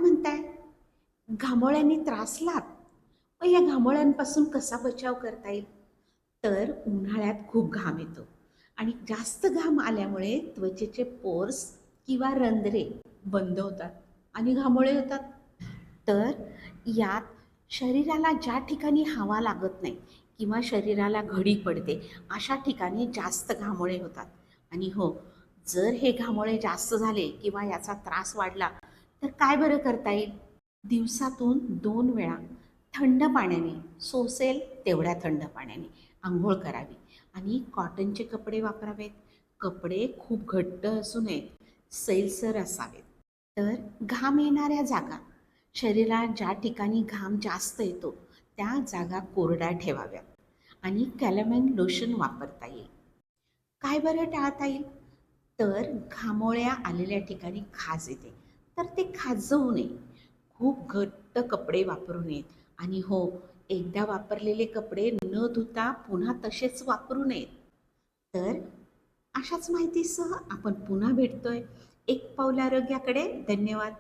म्हणताय? घामोळ्यांनी त्रासलात? मग या घामोळ्यांपासून कसा बचाव करता येईल? तर उन्हाळ्यात खूप घाम येतो आणि जास्त घाम आल्यामुळे त्वचेचे पोर्स किंवा रंध्रे बंद होतात आणि घामोळे होतात. तर यात शरीराला ज्या ठिकाणी हवा लागत नाही किंवा शरीराला घडी पडते अशा ठिकाणी जास्त घामोळे होतात. आणि हो, जर हे घामोळे जास्त झाले किंवा याचा त्रास वाढला तर काय बरं करता येईल? दिवसातून 2 वेळा थंड पाण्याने, सोसेल तेवढ्या थंड पाण्याने आंघोळ करावी आणि कॉटनचे कपडे वापरावेत. कपडे खूप घट्ट असू नयेत, सैलसर असावेत. तर घाम येणाऱ्या जागा, शरीरात ज्या ठिकाणी घाम जास्त येतो त्या जागा कोरड्या ठेवाव्यात आणि कॅलमेन लोशन वापरता येईल. काय बरं टाळता येईल? तर घामोळ्या आलेल्या ठिकाणी खाज येते, तर ते खाजवू नये. खूप घट्ट कपडे वापरू नयेत. आणि हो, एकदा वापरलेले कपडे न धुता पुन्हा तसेच वापरू नयेत. तर अशाच माहितीसह आपण पुन्हा भेटतोय एक पाऊल आरोग्याकडे. धन्यवाद.